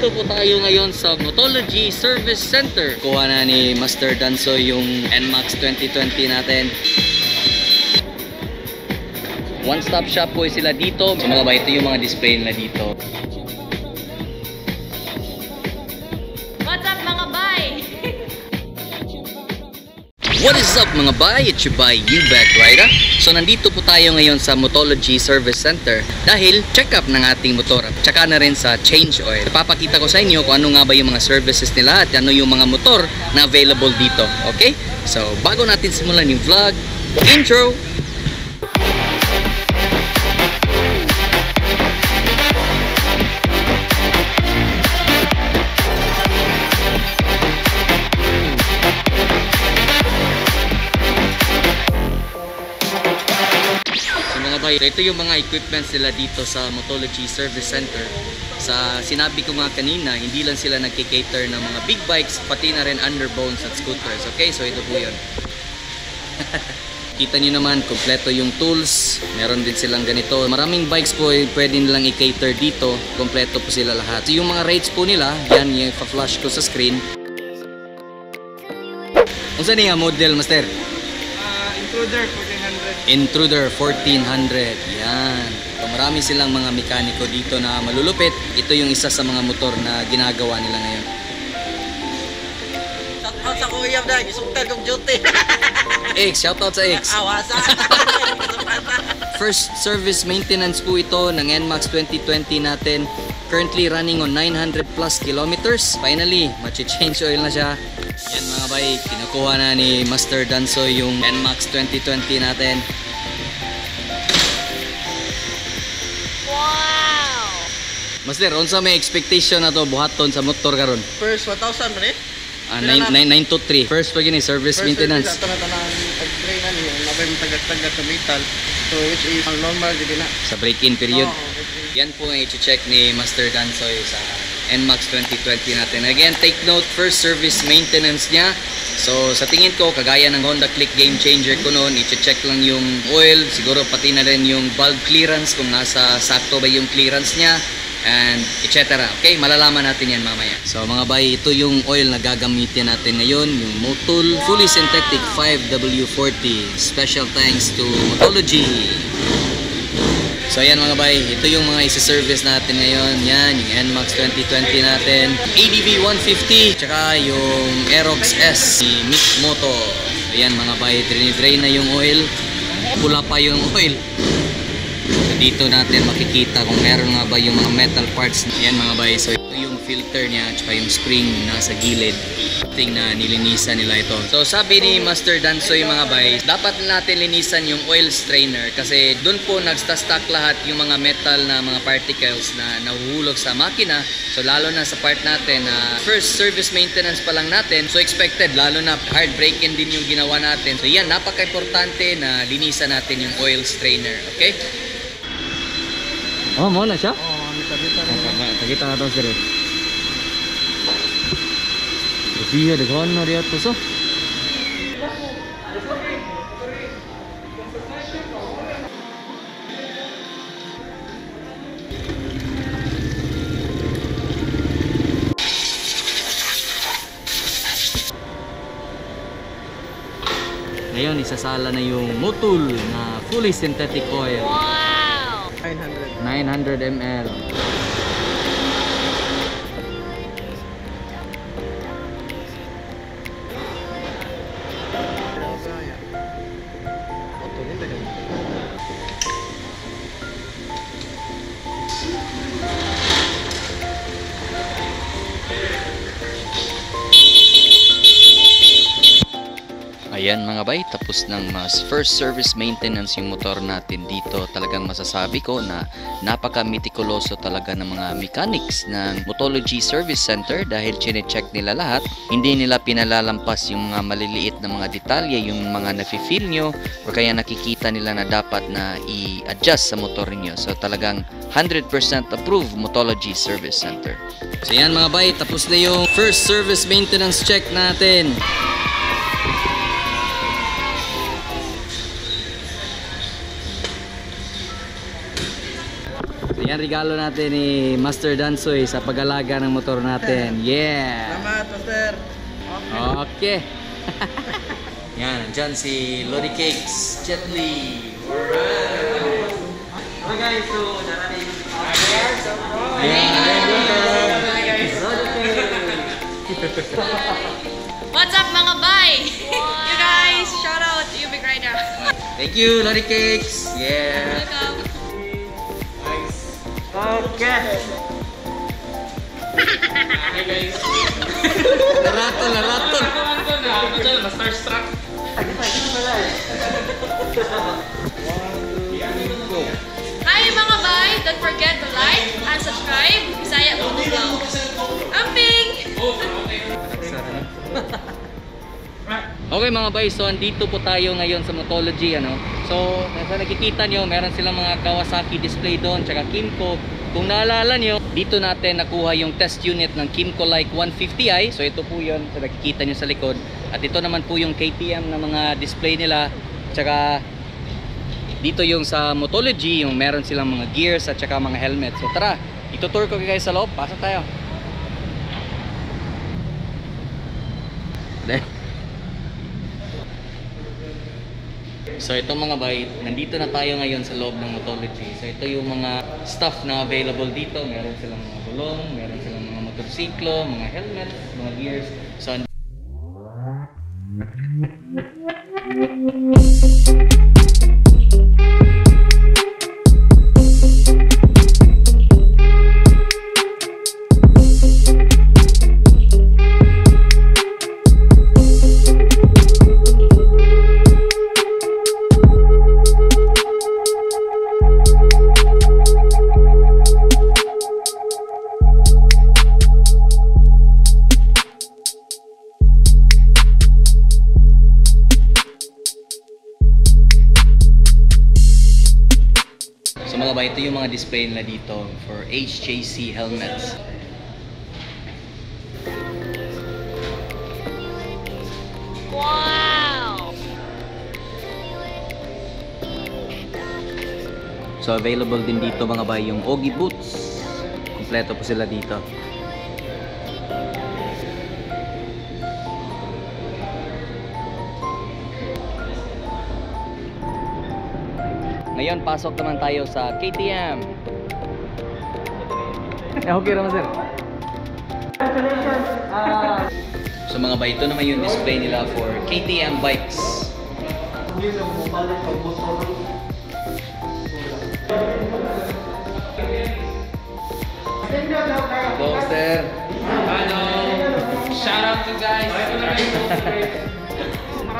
nandito po tayo ngayon sa Motology Service Center. Kuha na ni Master Dansoy yung NMAX 2020 natin. One-stop shop po sila dito. So mga ba, ito yung mga display nila dito. What's up mga bay? What is up mga bay? It's your bay, Uback Rider. So nandito po tayo ngayon sa Motology Service Center dahil check up ng ating motor at tsaka na rin sa change oil. Papakita ko sa inyo kung ano nga ba yung mga services nila at ano yung mga motor na available dito. Okay? So bago natin simulan yung vlog, intro! Ito yung mga equipments nila dito sa Motology Service Center. Sa sinabi ko nga kanina, hindi lang sila nagki-cater ng mga big bikes, pati na rin underbones at scooters. Okay, so ito po yun. Kita nyo naman, kompleto yung tools. Meron din silang ganito. Maraming bikes po pwede nilang i-cater dito. Kompleto po sila lahat. So yung mga rates po nila, yan yung pa-flash ko sa screen. Kung saan yung model, Master? Intruder 1400. Intruder 1400. Yan. So, marami silang mga mekaniko dito na malulupit. Ito yung isa sa mga motor na ginagawa nila ngayon. Shoutout sa kuya na, gisungtan kong duty. X, shoutout sa X. Awasa. First service maintenance po ito ng NMAX 2020 natin. Currently running on 900 plus kilometers. Finally, machi-change oil na siya. Yan mga bay, kinukuha na ni Master Dansoy yung NMAX 2020 natin. Wow! Master, unsa may expectation na to buhaton sa motor karon? First 1,000 man eh. 923. First pag yun service maintenance. First service ato na pag-trainan yung nabay mo tagat-tagat sa metal. So which is ang normal din na. Sa break-in period. Oh, Yan po ang i-check ni Master Dansoy sa NMAX 2020 natin. Again, take note, first service maintenance niya. So sa tingin ko, kagaya ng Honda Click Game Changer ko noon, i-check lang yung oil, siguro pati na rin yung valve clearance kung nasa sakto ba yung clearance niya, and etc. Okay, malalaman natin yan mamaya. So mga bay, ito yung oil na gagamitin natin ngayon, yung Motul Fully Synthetic 5W40. Special thanks to Motology. So ayan mga bay, ito yung mga isi-service natin ngayon. Yan, yung NMAX 2020 natin, ADV 150, tsaka yung Aerox S, si Mick Moto. Ayan mga bay, drain na yung oil. Pula pa yung oil. So dito natin makikita kung meron nga ba yung mga metal parts. Ayan mga bay, so ito yung filter niya, tsaka yung spring nasa gilid. Ting na nilinisan nila ito. So sabi ni Master Dansoy mga bay, dapat natin linisan yung oil strainer kasi doon po nagsta-stack lahat yung mga metal na mga particles na nahuhulog sa makina. So lalo na sa part natin na first service maintenance pa lang natin, so expected lalo na hard break-in din yung ginawa natin. So yan, napaka-importante na linisan natin yung oil strainer. Okay? Oh, mo na siya? Oh, kita-kita rin. Kita na ito sir. Iya, dekat mana dia tu so? Ngayon, isasala na yung Motul na fully synthetic oil. Wow! 900 ml. Ayan mga bay, tapos ng first service maintenance yung motor natin dito. Talagang masasabi ko na napaka-meticuloso talaga ng mga mechanics ng Motology Service Center dahil chine-check nila lahat. Hindi nila pinalalampas yung mga maliliit na mga detalye, yung mga nafe-feel nyo o kaya nakikita nila na dapat na i-adjust sa motor niyo. So talagang 100% approved Motology Service Center. So yan mga bay, tapos na yung first service maintenance check natin. Yan regalo natin ni Master Dansoy sa pag-alaga ng motor natin. Yeah! Salamat, Master. Okay. Yan, dyan si Lodi Cakes, Jet Li. Alright. Okay guys, so narating. What's up mga bay? You guys, shout out to Ubik Rider. Thank you, Lodi Cakes. Yeah. Welcome. Okay. Hey guys. Laratol. Ako dyan, na-starstruck. Hi mga bay, don't forget to like and subscribe. Bisaya ko daw. Amping! Okay mga bay, so andito po tayo ngayon sa Motology, ano. So, nasa nakikita nyo, meron silang mga Kawasaki display doon, tsaka Kimco. Kung naalala nyo, dito natin nakuha yung test unit ng Kimco Like 150i. So ito po yun, so nakikita nyo sa likod. At ito naman po yung KTM na mga display nila. Tsaka dito yung sa Motology, yung meron silang mga gears at tsaka mga helmet. So tara, itutour ko kayo sa loob. Pasok tayo. So ito mga bay, nandito na tayo ngayon sa loob ng Motology. So ito yung mga stuff na available dito. Meron silang mga gulong, meron silang mga motorsiklo, mga helmet, mga gears. So mga ba, ito yung mga display nila dito for HJC helmets. Wow! So available din dito mga bay yung Ogi boots. Kompleto po sila dito. Ngayon, pasok naman tayo sa KTM. Okay naman sir. So mga ba, ito naman yung display nila for KTM bikes. Hello sir. Hello. Shout out to guys.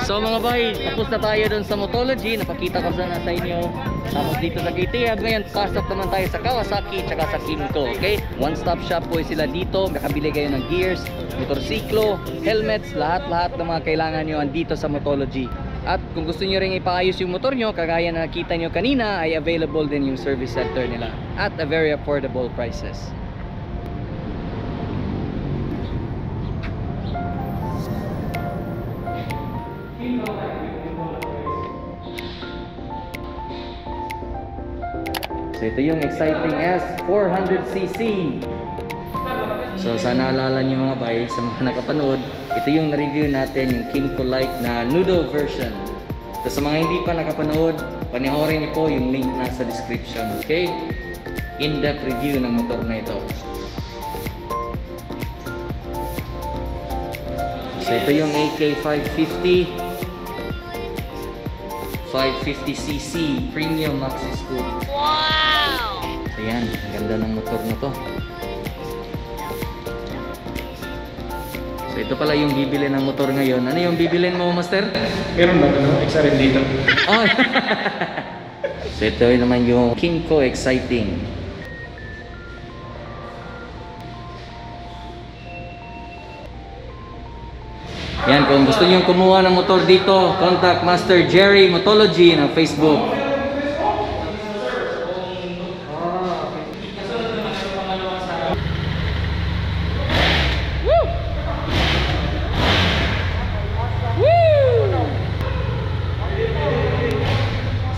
So mga bay, tapos na tayo dun sa Motology, napakita ko sana sa inyo. Tapos dito sa KTM, ngayon pasok naman tayo sa Kawasaki tsaka sa Kimco, okay? One-stop shop po sila dito, makabili kayo ng gears, motorsiklo, helmets, lahat-lahat ng mga kailangan nyo andito sa Motology. At kung gusto nyo rin ipaayos yung motor nyo, kagaya na nakita nyo kanina, ay available din yung service center nila at a very affordable prices. So ito yung exciting S400cc. So sana alala nyo mga bay, sa mga nakapanood, ito yung na-review natin, yung Kimco Like na Nudo version. So sa mga hindi pa nakapanood, panoorin niyo po yung link nasa description, okay? In-depth review ng motor na ito. So ito yung AK550 550cc Premium Maxi Scoop. Wow! So yan, ang ganda ng motor na to. So ito pala yung bibili ng motor ngayon. Ano yung bibilin mo, Master? Meron ba extra rin dito? Oh. So ito naman yung Kimco Exciting. Yan, kung gusto niyo kumuha ng motor dito, contact Master Jerry Motology ng Facebook.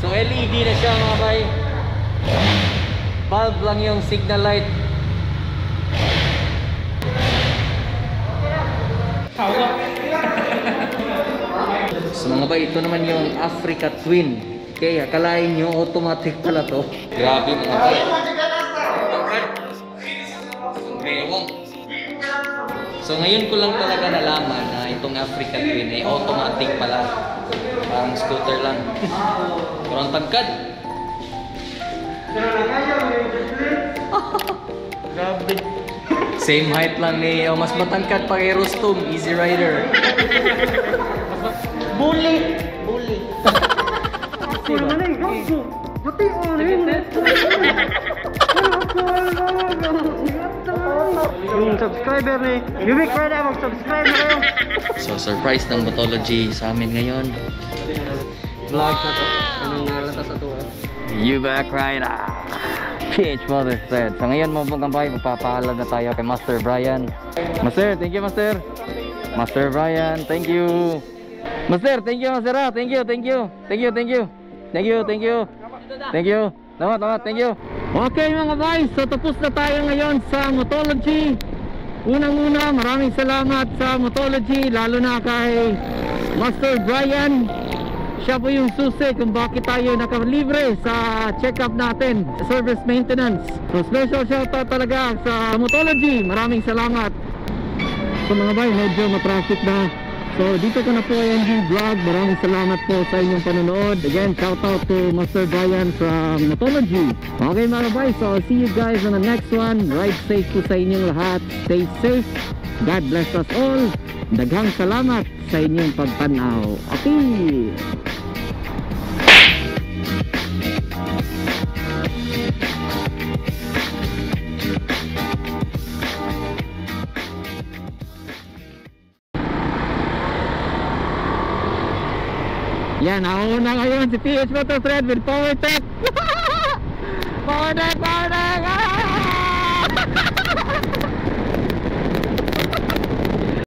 So LED na siya mga bay. valve lang yung signal light. So mga bay, ito naman yung Africa Twin. Okay, akalain nyo automatic pala to. Grabe mga bay. Bewang. So ngayon ko lang talaga nalaman na itong Africa Twin ay automatic pala. Parang scooter lang. Pero ang tangkad. Grabe. Same height lang ni mas matangkad pa kay Rostom, Easy Rider. Bully. Bully. Yung subscriber ni Yumik Rada, mag-subscribe na kayo. So surprise ng Motology sa amin ngayon. Vlog na to. Anong nalatas sa tuwa? You back Rider. PH Mother said. So ngayon mga kampay, magpapaalam na tayo kay Master Brian. Master, thank you Master. Master Brian, thank you. Master, thank you Master. Thank you, thank you. Thank you, thank you. Thank you, thank you. Thank you. Salamat, thank you. Okay mga guys, so tapos na tayo ngayon sa Motology. Unang-una, maraming salamat sa Motology, lalo na kay Master Brian. Siya po yung susi kung bakit tayo nakalibre sa check-up natin, service maintenance. So special shoutout talaga sa Motology. Maraming salamat. So mga bay, medyo matraffic na. So dito ko na po yung vlog. Maraming salamat po sa inyong panonood. Again, shoutout to Master Brian from Motology. Okay mga bay, so I'll see you guys on the next one. Ride safe po sa inyong lahat. Stay safe. God bless us all. Daghang salamat sa inyong pagtanaw. Okay. Yan, nauna ngayon si PH Motor Thread with Power Tech. Power Tech, Power Tech!